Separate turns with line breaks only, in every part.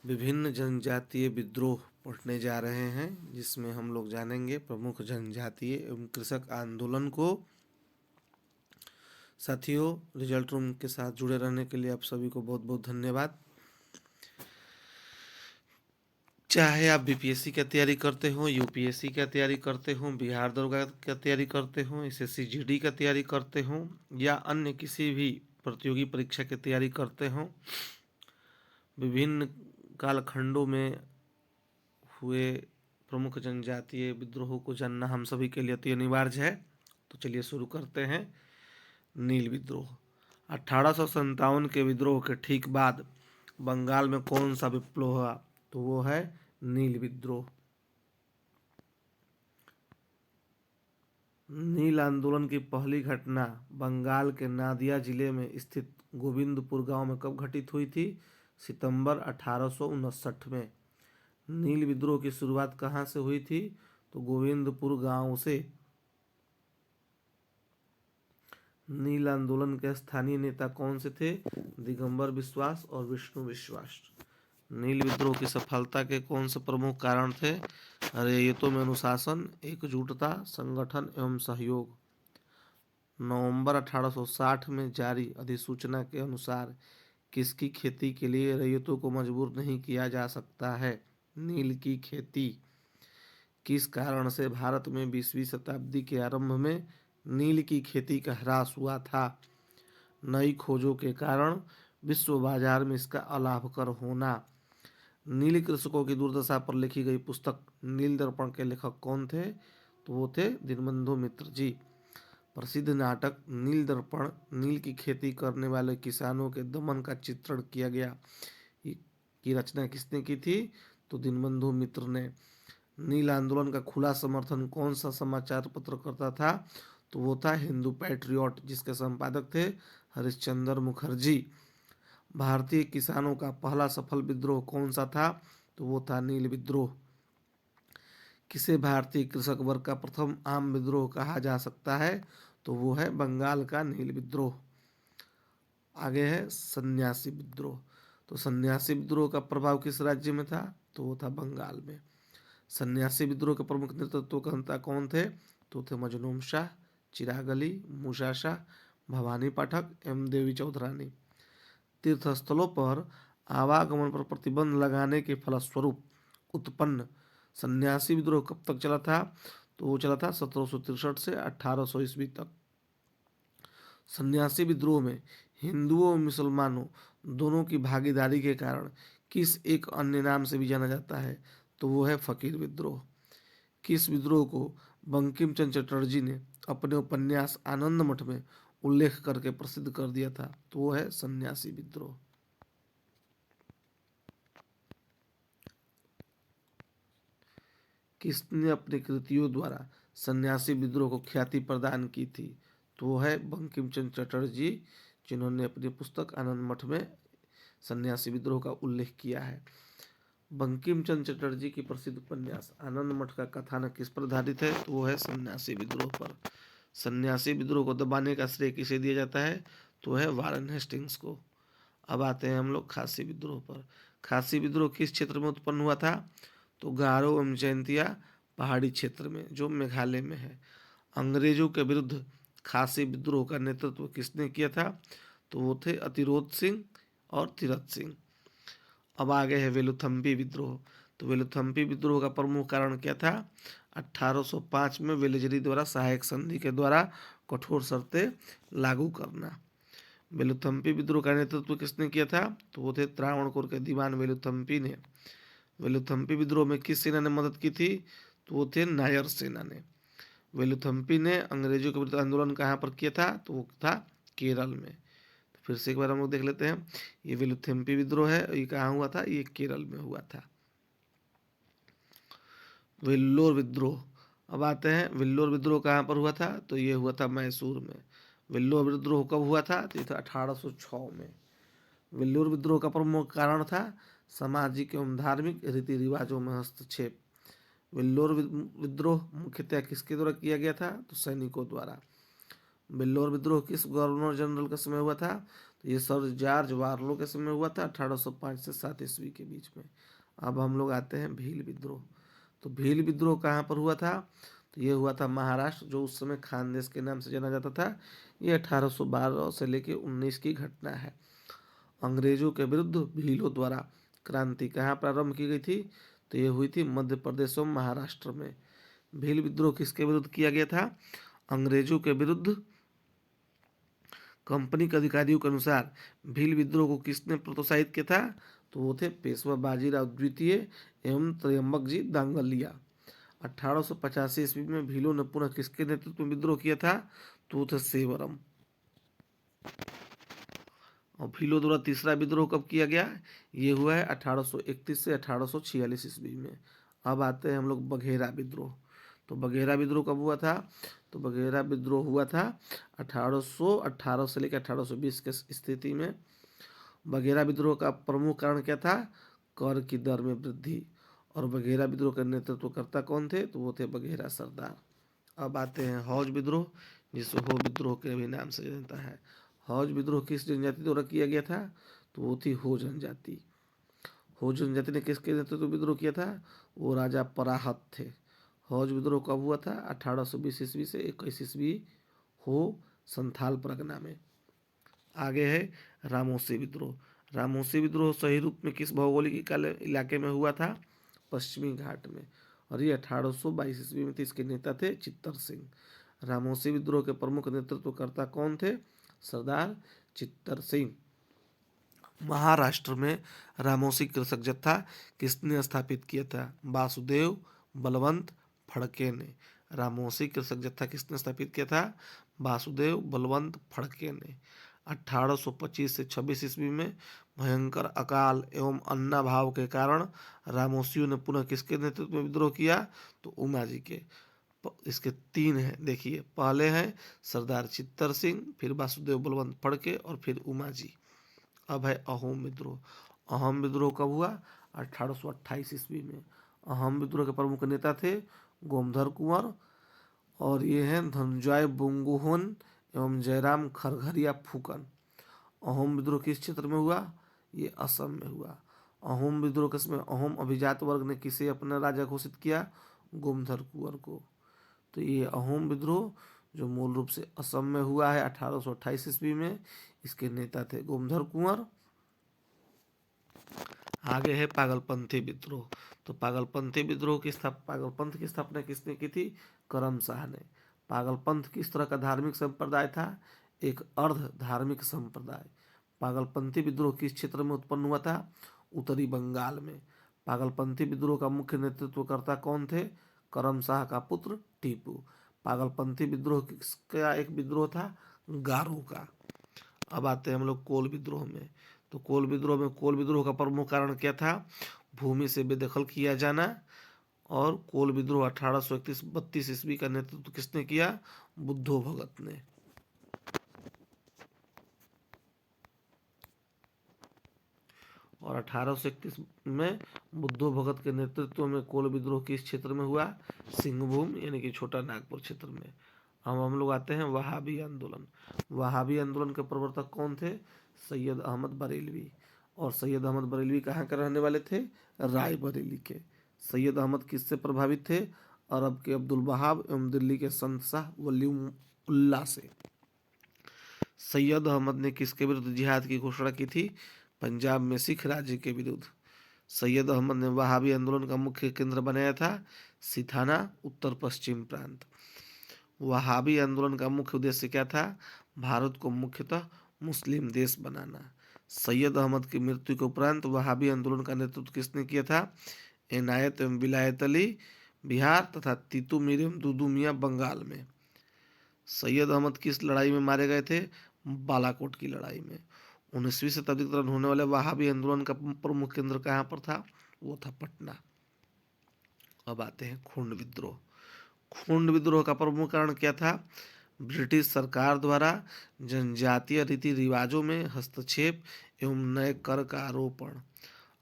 विभिन्न जनजातीय विद्रोह पढ़ने जा रहे हैं, जिसमें हम लोग जानेंगे प्रमुख जनजातीय एवं कृषक आंदोलन को। साथियों, रिजल्ट रूम के साथ जुड़े रहने के लिए आप सभी को बहुत बहुत धन्यवाद। चाहे आप बीपीएससी की तैयारी करते हो, यूपीएससी की तैयारी करते हो, बिहार दरोगा की तैयारी करते हो, एसएससी जीडी की तैयारी करते हो या अन्य किसी भी प्रतियोगी परीक्षा की तैयारी करते हो, विभिन्न कालखंडों में हुए प्रमुख जनजातीय विद्रोहों को जानना हम सभी के लिए अति अनिवार्य है। तो चलिए शुरू करते हैं। नील विद्रोह। 1857 के विद्रोह के ठीक बाद बंगाल में कौन सा विप्लव हुआ? तो वो है नील विद्रोह। नील आंदोलन की पहली घटना बंगाल के नादिया जिले में स्थित गोविंदपुर गांव में कब घटित हुई थी? सितंबर 1859 में। नील विद्रोह की शुरुआत कहाँ से हुई थी? तो गोविंदपुर गांव से। नील आंदोलन के स्थानीय नेता कौन से थे? दिगंबर बिश्वास और विष्णु विश्वास। नील विद्रोह की सफलता के कौन से प्रमुख कारण थे? रैयतों में अनुशासन, एकजुटता, संगठन एवं सहयोग। नवंबर 1860 में जारी अधिसूचना के अनुसार किसकी खेती के लिए रैयतों को मजबूर नहीं किया जा सकता है? नील की खेती। किस कारण से भारत में 20वीं शताब्दी के आरंभ में नील की खेती का ह्रास हुआ था? नई खोजों के कारण, विश्व बाजार में इसका अलाभकर होना। नील कृषकों की दुर्दशा पर लिखी गई पुस्तक नील दर्पण के लेखक कौन थे? तो वो थे दीनबंधु मित्र जी। प्रसिद्ध नाटक नील दर्पण नील की खेती करने वाले किसानों के दमन का चित्रण किया गया, की रचना किसने की थी? तो दीनबंधु मित्र ने। नील आंदोलन का खुला समर्थन कौन सा समाचार पत्र करता था? तो वो था हिंदू पैट्रियट, जिसके संपादक थे हरिश्चंद्र मुखर्जी। भारतीय किसानों का पहला सफल विद्रोह कौन सा था? तो वो था नील विद्रोह। किसे भारतीय कृषक वर्ग का प्रथम आम विद्रोह कहा जा सकता है? तो वो है बंगाल का नील विद्रोह। आगे है सन्यासी विद्रोह। तो सन्यासी विद्रोह का प्रभाव किस राज्य में था? तो वो था बंगाल में। सन्यासी विद्रोह के प्रमुख नेतृत्वकर्ता कौन थे? तो थे मजनूम शाह, चिराग अली, मूसा शाह, भवानी पाठक एवं देवी चौधरानी। तीर्थ स्थलों पर आवागमन पर प्रतिबंध लगाने के फलस्वरूप उत्पन्न सन्यासी विद्रोह कब तक चला था? तो वो चला था 1763 से 1800 ईस्वी तक। सन्यासी विद्रोह में हिंदुओं और मुसलमानों दोनों की भागीदारी के कारण किस एक अन्य नाम से भी जाना जाता है? तो वो है फकीर विद्रोह। किस विद्रोह को बंकिम चंद्र चटर्जी ने अपने उपन्यास आनंद मठ में उल्लेख करके प्रसिद्ध कर दिया था? तो वो है सन्यासी विद्रोह। किसने अपनी कृतियों द्वारा सन्यासी विद्रोह को ख्याति प्रदान की थी? तो वो है बंकिम चंद्र चटर्जी, जिन्होंने अपनी पुस्तक आनंद मठ में सन्यासी विद्रोह का उल्लेख किया है। बंकिम चंद्र चटर्जी की प्रसिद्ध उपन्यास आनंद मठ का कथानक किस पर आधारित है? तो वो है सन्यासी विद्रोह पर। सन्यासी विद्रोह को दबाने का श्रेय किसे दिया जाता है? तो है वारेन हेस्टिंग्स को। अब आते हैं हम लोग खासी विद्रोह पर। खासी विद्रोह किस क्षेत्र में उत्पन्न हुआ था? तो गारो एवं जयंतिया पहाड़ी क्षेत्र में, जो मेघालय में है। अंग्रेजों के विरुद्ध खासी विद्रोह का नेतृत्व किसने किया था? तो वो थे अतिरोध सिंह और तीरथ सिंह। अब आगे है वेलुथम्पी विद्रोह। तो वेलुथम्पी विद्रोह का प्रमुख कारण क्या था? 1805 में वेलेजरी द्वारा सहायक संधि के द्वारा कठोर शर्तें लागू करना। वेलुथम्पी विद्रोह का नेतृत्व किसने किया था? तो वो थे त्रावणकोर के दीवान वेलुथम्पी ने। वेलुथम्पी विद्रोह में किस सेना ने मदद की थी? तो वो थे नायर सेना ने। वेलुथम्पी ने अंग्रेजों के विरुद्ध आंदोलन कहाँ पर किया था? तो वो था केरल में। तो फिर से एक बार हम लोग देख लेते हैं। ये वेलुथम्पी विद्रोह है, ये कहाँ हुआ था? ये केरल में हुआ था। वेल्लोर विद्रोह। अब आते हैं, वेल्लोर विद्रोह कहाँ पर हुआ था? तो ये हुआ था मैसूर में। वेल्लोर विद्रोह कब हुआ था? तो ये था 1806 में। वेल्लोर विद्रोह का प्रमुख कारण था सामाजिक एवं धार्मिक रीति रिवाजों में हस्तक्षेप। वेल्लोर विद्रोह मुख्यतः किसके द्वारा किया गया था? तो सैनिकों द्वारा। वेल्लोर विद्रोह किस गवर्नर जनरल के समय हुआ था? तो ये सर जॉर्ज वार्लो के समय हुआ था 1805 से 7 ईस्वी के बीच में। अब हम लोग आते हैं भील विद्रोह। तो भील विद्रोह कहाँ पर हुआ था? तो ये हुआ था महाराष्ट्र, जो उस समय खानदेश के नाम से जाना जाता था। ये 1812 से लेकर 19 की घटना है। अंग्रेजों के विरुद्ध भीलों द्वारा क्रांति कहाँ प्रारंभ की गई थी? तो ये हुई थी मध्य प्रदेश और महाराष्ट्र में। भील विद्रोह किसके विरुद्ध किया गया था? अंग्रेजों के विरुद्ध। कंपनी के अधिकारियों के अनुसार भील विद्रोह को किसने प्रोत्साहित किया था? तो वो थे पेशवा बाजीराव द्वितीय एवं त्रयंबक जी दांगलिया। 1885 ईस्वी में भीलों ने पुनः किसके नेतृत्व में विद्रोह किया था? तो वो थे सेवरम। और भीलों द्वारा तीसरा विद्रोह कब किया गया? ये हुआ है 1831 से 1846 ईस्वी में। अब आते हैं हम लोग बघेरा विद्रोह। तो बघेरा विद्रोह कब हुआ था? तो बघेरा विद्रोह हुआ था 1818 से लेकर 1820 के स्थिति में। बघेरा विद्रोह का प्रमुख कारण क्या था? कर की दर में वृद्धि। और बघेरा विद्रोह के नेतृत्वकर्ता कौन थे? तो वो थे बघेरा सरदार। अब आते हैं हौज विद्रोह, जिसे हो विद्रोह के भी नाम से जानता है। हौज विद्रोह किस जनजाति द्वारा किया गया था? तो वो थी हो जनजाति। हो जनजाति ने किसके नेतृत्व में विद्रोह किया था? वो राजा पराहत थे। हौज विद्रोह कब हुआ था? 1820 ईस्वी से 21 ईस्वी हो संथाल परगना में। आगे है रामोसी विद्रोह। रामोसी विद्रोह सही रूप में किस भौगोलिक इलाके में हुआ था? पश्चिमी घाट में। और ये 1822 ईस्वी में थे। इसके नेता थे चित्तर सिंह। रामोसी विद्रोह के प्रमुख नेतृत्वकर्ता कौन थे? सरदार चित्तर सिंह। महाराष्ट्र में रामोसी कृषक जत्था किसने स्थापित किया था? वासुदेव बलवंत फड़के ने। रामोसी कृषक जत्था किसने स्थापित किया था? वासुदेव बलवंत फड़के ने। 1825 से 26 ईस्वी में भयंकर अकाल एवं अन्नाभाव के कारण रामोसियों ने पुनः किसके नेतृत्व में विद्रोह किया? तो उमा जी के। इसके तीन हैं, देखिए। पहले हैं सरदार चित्तर सिंह, फिर वासुदेव बलवंत फड़के और फिर उमा जी। अब है अहोम विद्रोह। अहोम विद्रोह कब हुआ? 1828 ईस्वी में। अहोम विद्रोह के प्रमुख नेता थे गोमधर कुंवर, और ये हैं धनंजय बुंगुहोन एवं जयराम खरघरिया फूकन। अहोम विद्रोह किस क्षेत्र में हुआ? ये असम में हुआ। अहोम विद्रोह के समय अहोम अभिजात वर्ग ने किसे अपना राजा घोषित किया? गोमधर कुंवर को। तो ये अहोम विद्रोह जो मूल रूप से असम में हुआ है 1828 ईस्वी में, इसके नेता थे गोमधर कुंवर। आगे है पागलपंथी विद्रोह। तो पागलपंथ की स्थापना किसने की थी? करम शाह ने। पागलपंथ किस तरह का धार्मिक संप्रदाय था? एक अर्ध धार्मिक संप्रदाय। पागलपंथी विद्रोह किस क्षेत्र में उत्पन्न हुआ था? उत्तरी बंगाल में। पागलपंथी विद्रोह का मुख्य नेतृत्वकर्ता कौन थे? करम शाह का पुत्र टीपू। पागलपंथी विद्रोह किसका एक विद्रोह था? गारो का। अब आते हैं हम लोग कोल विद्रोह में। तो कोल विद्रोह का प्रमुख कारण क्या था? भूमि से बेदखल किया जाना। और कोल विद्रोह 1831-32 ईस्वी का नेतृत्व किसने किया? बुद्धो भगत ने। और 1831 में बुद्धो भगत के नेतृत्व में कोल विद्रोह किस क्षेत्र में हुआ? सिंहभूम यानी कि छोटा नागपुर क्षेत्र में। अब हम लोग आते हैं वहाबी आंदोलन। वहाबी आंदोलन के प्रवर्तक कौन थे? सैयद अहमद बरेलवी। और सैयद अहमद बरेलवी कहाँ के रहने वाले थे? रायबरेली के। सैयद अहमद किससे प्रभावित थे? अरब के अब्दुल वहाब एवं दिल्ली के संत शाह वलीउल्लाह से। सैयद अहमद ने किसके विरुद्ध जिहाद की घोषणा की थी? पंजाब में सिख राज्य के विरुद्ध। सैयद अहमद ने वहाबी आंदोलन का मुख्य केंद्र बनाया था सिथाना, उत्तर पश्चिम प्रांत। वहाबी आंदोलन का मुख्य उद्देश्य क्या था? भारत को मुख्यतः मुस्लिम देश बनाना। सैयद अहमद की मृत्यु के उपरांत वहाबी आंदोलन का नेतृत्व किसने किया था? इनायत एवं विलायत अली बिहार तथा तीतू मीर एवं दुदू मियाँ बंगाल में। सैयद अहमद किस लड़ाई में मारे गए थे? बालाकोट की लड़ाई में। 19वीं शताब्दी के दौरान होने वाले वहाबी आंदोलन का प्रमुख केंद्र कहाँ पर था? वो था पटना। अब आते हैं खूंड विद्रोह। खूंड विद्रोह का प्रमुख कारण क्या था? ब्रिटिश सरकार द्वारा जनजातीय रीति रिवाजों में हस्तक्षेप एवं नए कर का आरोपण।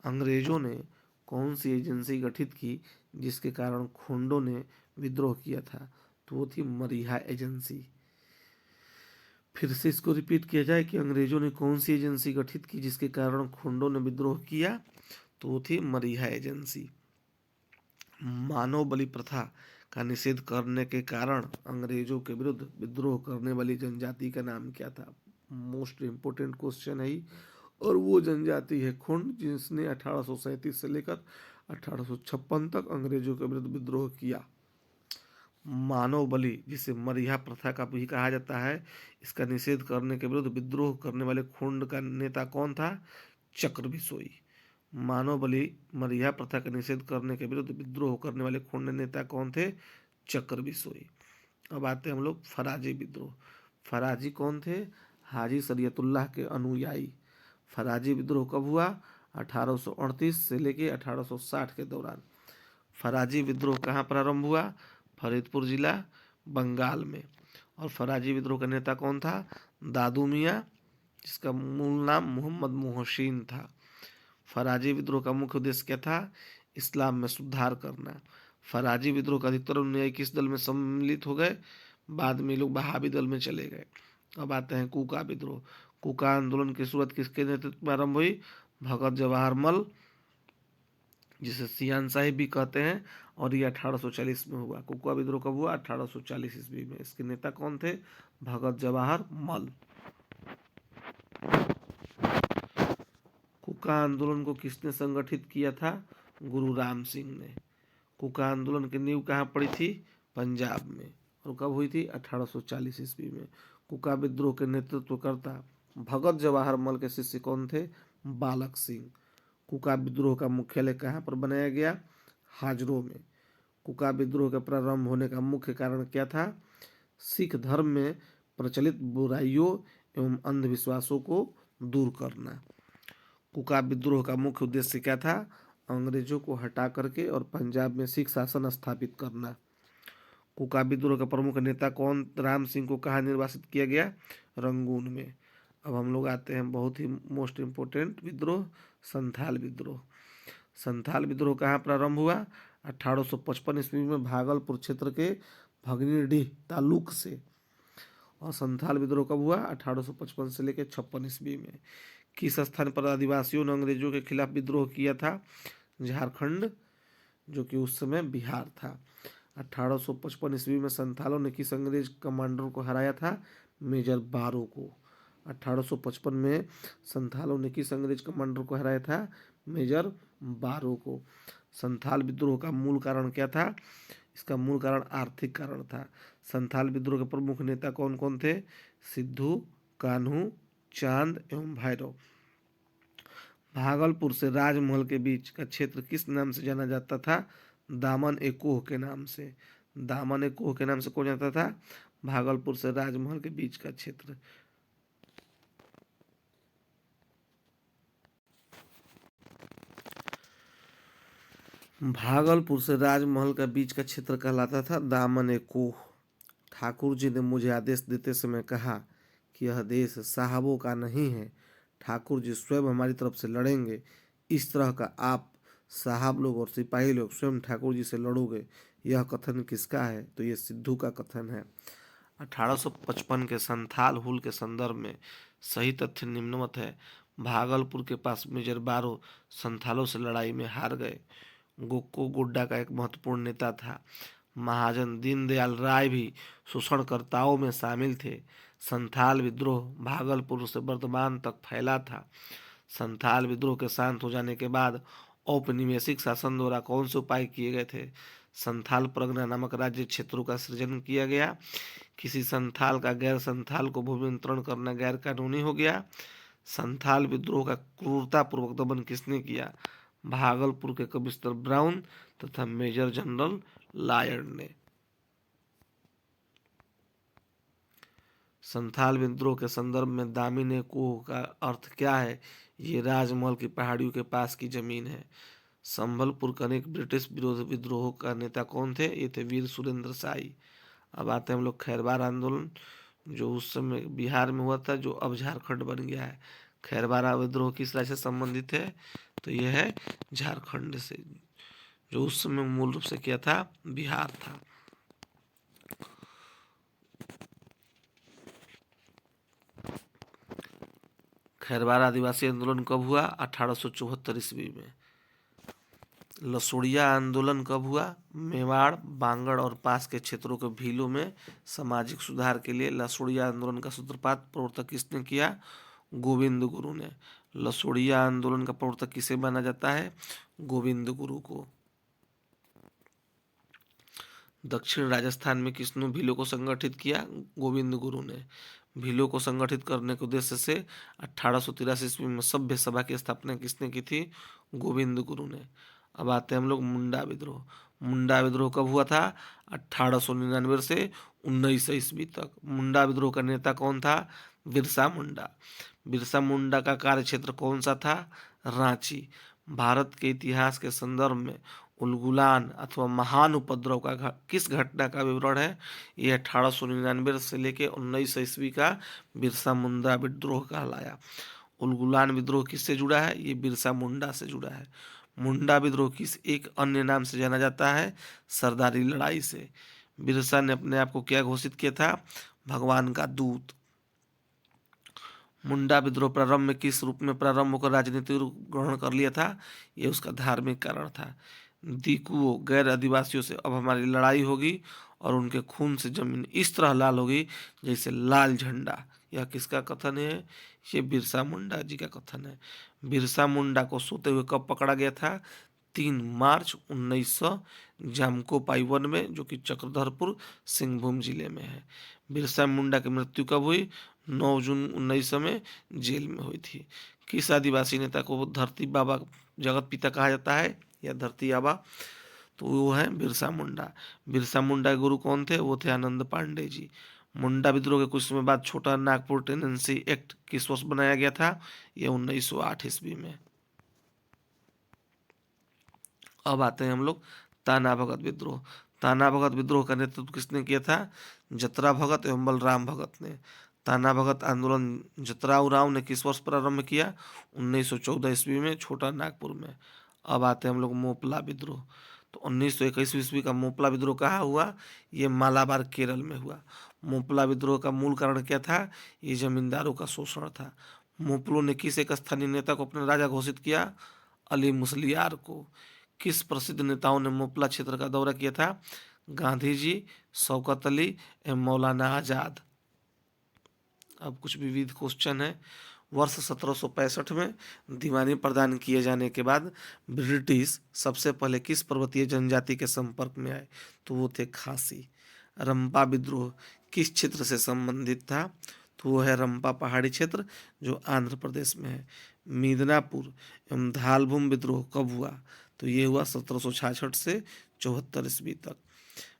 अंग्रेजों ने कौन सी एजेंसी गठित की जिसके कारण खूंडों ने विद्रोह किया था? तो वो थी मरीहा एजेंसी। फिर से इसको रिपीट किया जाए कि अंग्रेजों ने कौन सी एजेंसी गठित की जिसके कारण खुंडों ने विद्रोह किया, तो वो थी मरीहा एजेंसी। मानव बलि प्रथा का निषेध करने के कारण अंग्रेजों के विरुद्ध विद्रोह करने वाली जनजाति का नाम क्या था? मोस्ट इम्पोर्टेंट क्वेश्चन है ही। और वो जनजाति है खुंड, जिसने 1837 से लेकर 1856 तक अंग्रेजों के विरुद्ध विद्रोह किया। मानव बलि, जिसे मरीहा प्रथा का भी कहा जाता है, इसका निषेध करने के विरुद्ध विद्रोह करने वाले खुंड का नेता कौन था? चक्र बिसोई। मानव बलि मरीहा प्रथा का निषेध करने के विरुद्ध विद्रोह करने वाले खुंड नेता कौन थे? चक्र बिसोई। अब आते हैं हम लोग फराजी विद्रोह। फराजी कौन थे? हाजी शरीयतुल्लाह के अनुयायी। फराजी विद्रोह कब हुआ? 1838 से लेके 1860 के दौरान। फराजी विद्रोह कहाँ प्रारंभ हुआ? फरीदपुर जिला, बंगाल में। और फराजी विद्रोह का नेता कौन था? दादू मियाँ, जिसका मूल नाम मोहम्मद मोहसिन था। फराजी विद्रोह का मुख्य उद्देश्य क्या था? इस्लाम में सुधार करना। फराजी विद्रोह का अधिकतर अनुयायी किस दल में सम्मिलित हो गए? बाद में लोग बहावी दल में चले गए। अब आते हैं कूका विद्रोह। कूका आंदोलन की शुरुआत किसके नेतृत्व में आरंभ हुई? भगत जवाहर मल, जिसे सियान साहिब भी कहते हैं, और ये 1840 में हुआ। कुका विद्रोह कब हुआ? 1840 ईस्वी में। इसके नेता कौन थे? भगत जवाहर मल। कुका आंदोलन को किसने संगठित किया था? गुरु राम सिंह ने। कुका आंदोलन की नींव कहाँ पड़ी थी? पंजाब में। और कब हुई थी? 1840 ईस्वी में। कुका विद्रोह के नेतृत्वकर्ता भगत जवाहर मल के शिष्य कौन थे? बालक सिंह। कुका विद्रोह का मुख्यालय कहाँ पर बनाया गया? हाजरों में। कुका विद्रोह के प्रारंभ होने का मुख्य कारण क्या था? सिख धर्म में प्रचलित बुराइयों एवं अंधविश्वासों को दूर करना। कुका विद्रोह का मुख्य उद्देश्य क्या था? अंग्रेजों को हटा करके और पंजाब में सिख शासन स्थापित करना। कुका विद्रोह का प्रमुख नेता कौन? राम सिंह को कहाँ निर्वासित किया गया? रंगून में। अब हम लोग आते हैं बहुत ही मोस्ट इम्पोर्टेंट विद्रोह, संथाल विद्रोह। संथाल विद्रोह कहाँ प्रारंभ हुआ? 1855 ईस्वी में भागलपुर क्षेत्र के भगनीडीह तालुक से। और संथाल विद्रोह कब हुआ? 1855 से लेकर 56 ईस्वी में। किस स्थान पर आदिवासियों ने अंग्रेजों के खिलाफ विद्रोह किया था? झारखंड, जो कि उस समय बिहार था। 1855 ईस्वी में संथालों ने किस अंग्रेज कमांडर को हराया था? मेजर बारो को। 1855 में संथालों ने किस अंग्रेज कमांडर को हराया था? मेजर बारो को। संथाल विद्रोह का मूल कारण क्या था? इसका मूल कारण आर्थिक कारण था। संथाल विद्रोह के प्रमुख नेता कौन कौन थे? सिद्धू, कान्हू, चांद एवं भैरव। भागलपुर से राजमहल के बीच का क्षेत्र किस नाम से जाना जाता था? दामन ए कोह के नाम से। दामन ए कोह के नाम से कौन जाता था? भागलपुर से राजमहल के बीच का क्षेत्र। भागलपुर से राजमहल का बीच का क्षेत्र कहलाता था दामन ए कोह। ठाकुर जी ने मुझे आदेश देते समय कहा कि यह देश साहबों का नहीं है, ठाकुर जी स्वयं हमारी तरफ से लड़ेंगे। इस तरह का आप साहब लोग और सिपाही लोग स्वयं ठाकुर जी से लड़ोगे, यह कथन किसका है? तो ये सिद्धू का कथन है। 1855 के संथाल हुल के संदर्भ में सही तथ्य निम्नवत है। भागलपुर के पास मेजर बारो संथालों से लड़ाई में हार गए। गोक्को गोड्डा का एक महत्वपूर्ण नेता था। महाजन दीनदयाल राय भी शोषणकर्ताओं में शामिल थे। संथाल विद्रोह भागलपुर से वर्धमान तक फैला था। संथाल विद्रोह के शांत हो जाने के बाद औपनिवेशिक शासन द्वारा कौन से उपाय किए गए थे? संथाल परगना नामक राज्य क्षेत्रों का सृजन किया गया। किसी संथाल का गैर संथाल को भूमिंतरण करना गैर कानूनी हो गया। संथाल विद्रोह का क्रूरतापूर्वक दमन किसने किया? भागलपुर के कमिश्नर ब्राउन तथा मेजर जनरल लायड ने। संथाल विद्रोह के संदर्भ में दामिनी कोह का अर्थ क्या है? ये राजमहल की पहाड़ियों के पास की जमीन है। संबलपुर का अनेक ब्रिटिश विरोध विद्रोह का नेता कौन थे? ये थे वीर सुरेंद्र शाही। अब आते हैं हम लोग खैरवार आंदोलन, जो उस समय बिहार में हुआ था, जो अब झारखंड बन गया है। खैरवार विद्रोह किस राज्य से संबंधित है? तो यह है झारखंड से, जो उस समय मूल रूप से क्या था? बिहार था। खैरवार आदिवासी आंदोलन कब हुआ? 1874 ईस्वी में। लसोड़िया आंदोलन कब हुआ? मेवाड़, बांगड़ और पास के क्षेत्रों के भीलों में सामाजिक सुधार के लिए लसोड़िया आंदोलन का सूत्रपात प्रवर्तक किसने किया? गोविंद गुरु ने। लसोड़िया आंदोलन का प्रवर्तक किसे माना जाता है? गोविंद गुरु को। दक्षिण राजस्थान में किसने भीलों को संगठित किया? गोविंद गुरु ने। भीलों को संगठित करने के उद्देश्य से 1883 ईस्वी में सभ्य सभा की स्थापना किसने की थी? गोविंद गुरु ने। अब आते हैं हम लोग मुंडा विद्रोह। मुंडा विद्रोह कब हुआ था? 1899 से 1900 ईस्वी तक। मुंडा विद्रोह का नेता कौन था? बिरसा मुंडा। बिरसा मुंडा का कार्य क्षेत्र कौन सा था? रांची। भारत के इतिहास के संदर्भ में उलगुलान अथवा महान उपद्रव का किस घटना का विवरण है? ये 1899 से लेकर 1900 ईस्वी का बिरसा मुंडा विद्रोह कहलाया। उलगुलान विद्रोह किससे जुड़ा है? ये बिरसा मुंडा से जुड़ा है। मुंडा विद्रोह किस एक अन्य नाम से जाना जाता है? सरदारी लड़ाई से। बिरसा ने अपने आप को क्या घोषित किया था? भगवान का दूत। मुंडा विद्रोह प्रारंभ में किस रूप में प्रारंभ होकर राजनीतिक रूप ग्रहण कर लिया था? ये उसका धार्मिक कारण था। दीकुओं गैर आदिवासियों से अब हमारी लड़ाई होगी और उनके खून से जमीन इस तरह लाल होगी जैसे लाल झंडा। यह किसका कथन है? ये बिरसा मुंडा जी का कथन है। बिरसा मुंडा को सोते हुए कब पकड़ा गया था? 3 मार्च 1900 जामकोपाई वन में, जो कि चक्रधरपुर सिंहभूम जिले में है। बिरसा मुंडा की मृत्यु कब हुई? 9 जून 1900 में जेल में हुई थी। किस आदिवासी नेता को धरती बाबा जगत पिता कहा जाता है या धरती आबा? तो वो है बिरसा मुंडा। बिरसा मुंडा के गुरु कौन थे? वो थे आनंद पांडे जी। मुंडा विद्रोह के कुछ समय बाद छोटा नागपुर टेनेंसी एक्ट किस वर्ष बनाया गया था? ये 1908 ईस्वी में। अब आते हैं हम लोग ताना भगत विद्रोह। ताना भगत विद्रोह का नेतृत्व किसने किया था? जतरा भगत एवं बलराम भगत ने। ताना भगत आंदोलन जतरा उरांव ने किस वर्ष प्रारंभ किया? 1914 ईस्वी में, छोटा नागपुर में। अब आते हैं हम लोग मोपला विद्रोह। तो 1921 ईस्वी का मोपला विद्रोह कहाँ हुआ? ये मालाबार केरल में हुआ। मोपला विद्रोह का मूल कारण क्या था? ये जमींदारों का शोषण था। मोपलों ने किस एक स्थानीय नेता को अपना राजा घोषित किया? अली मुसलियार को। किस प्रसिद्ध नेताओं ने मोपला क्षेत्र का दौरा किया था? गांधी जी, शौकत अली एवं मौलाना आजाद। अब कुछ विविध क्वेश्चन है। वर्ष 1765 में दीवानी प्रदान किए जाने के बाद ब्रिटिश सबसे पहले किस पर्वतीय जनजाति के संपर्क में आए? तो वो थे खासी। रंपा विद्रोह किस क्षेत्र से संबंधित था? तो वो है रंपा पहाड़ी क्षेत्र, जो आंध्र प्रदेश में है। मिदनापुर एवं धालभूम विद्रोह कब हुआ? तो ये हुआ 1766 से 74 ईस्वी तक।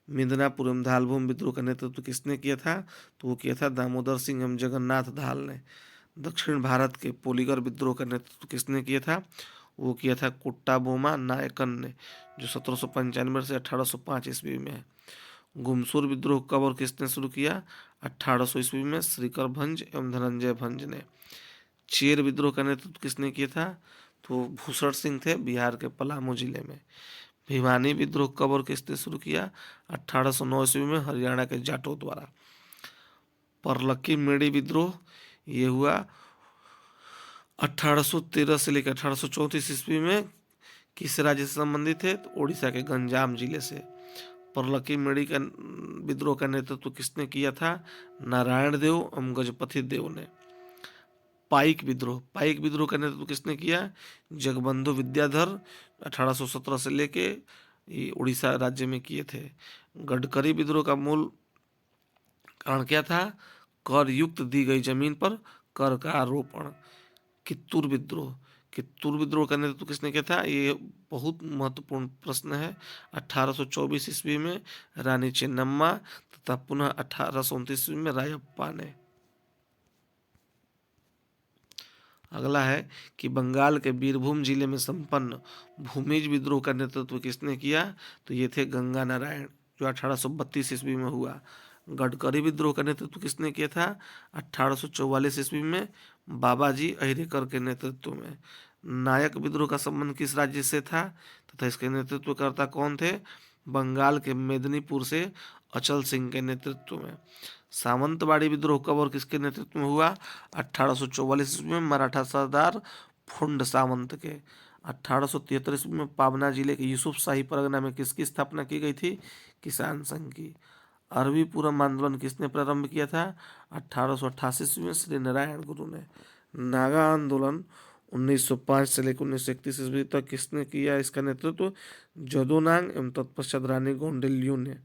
मिदनापुर एवं धालभूम विद्रोह का नेतृत्व किसने किया था? तो वो किया था दामोदर सिंह एवं जगन्नाथ धाल ने। दक्षिण भारत के पोलीगर विद्रोह का नेतृत्व किसने किया था? वो किया था कुट्टाबोमा नायकन ने, जो 1795 से 1805 ईस्वी में है। गुमसूर विद्रोह कब और किसने शुरू किया? 1800 ईस्वी में श्रीकर भंज एवं धनंजय भंज ने। चेर विद्रोह का नेतृत्व किसने किया था? तो भूषण सिंह थे, बिहार के पलामू जिले में। भिवानी विद्रोह कब और किसने शुरू किया? 1809 ईस्वी में, हरियाणा के जाटों द्वारा। परलक्की मेड़ी विद्रोह ये हुआ 1813 से लेकर 1834 ईस्वी में। किस राज्य से संबंधित है? तो उड़ीसा के गंजाम जिले से। परलक्की मेड़ी का विद्रोह का नेतृत्व किसने किया था? नारायण देव एवं गजपति देव ने। पाइक विद्रोह का नेतृत्व किसने किया? जगबंधु विद्याधर 1817 से लेके उड़ीसा राज्य में किए थे। गडकरी विद्रोह का मूल कारण क्या था? कर युक्त दी गई जमीन पर कर का आरोपण। कित्तूर विद्रोह का नेतृत्व किसने किया था? ये बहुत महत्वपूर्ण प्रश्न है। 1824 ईस्वी में रानी चेन्नम्मा तथा पुनः 1829 ईस्वी में रायप्पा ने। अगला है कि बंगाल के बीरभूम जिले में संपन्न भूमिज विद्रोह का नेतृत्व किसने किया? तो ये थे गंगा नारायण, जो 1832 ईस्वी में हुआ। गडकरी विद्रोह का नेतृत्व किसने किया था? 1844 ईस्वी में, बाबाजी अहिरेकर के नेतृत्व में। नायक विद्रोह का संबंध किस राज्य से था तथा इसके नेतृत्वकर्ता कौन थे? बंगाल के मेदिनीपुर से अचल सिंह के नेतृत्व में। सावंतवाड़ी विद्रोह कब और किसके नेतृत्व में हुआ? 1844 ईस्वी में मराठा सरदार फुंड सावंत के। 1873 ईस्वी में पाबना जिले के यूसुफ शाही परगना में किसकी स्थापना की गई थी? किसान संघ की। अरबी पूरम आंदोलन किसने प्रारंभ किया था? 1888 ईस्वी में श्री नारायण गुरु ने। नागा आंदोलन 1905 से लेकर 1931 ईस्वी तक किसने किया इसका नेतृत्व? जदोनांग एवं तत्पश्चात रानी गोंडेल्यू ने।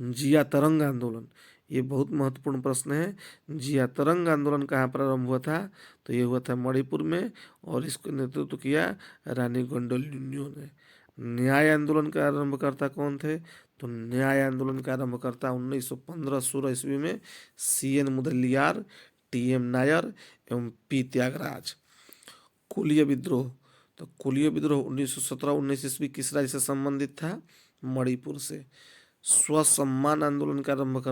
जिया तरंग आंदोलन, ये बहुत महत्वपूर्ण प्रश्न है। जिया तरंग आंदोलन कहाँ प्रारंभ हुआ था? तो ये हुआ था मणिपुर में और इसको नेतृत्व किया रानी गोंडेल्यू ने। न्याय आंदोलन का आरंभकर्ता कौन थे? तो न्याय आंदोलन का आरंभकर्ता 1915-16 ईस्वी में CN मुदलियार, TM नायर एवं P त्यागराज। कोलिया विद्रोह, तो कोलिया विद्रोह 1917-19 ईस्वी किस राज्य से संबंधित था? मणिपुर से। स्वसम्मान आंदोलन का आरंभ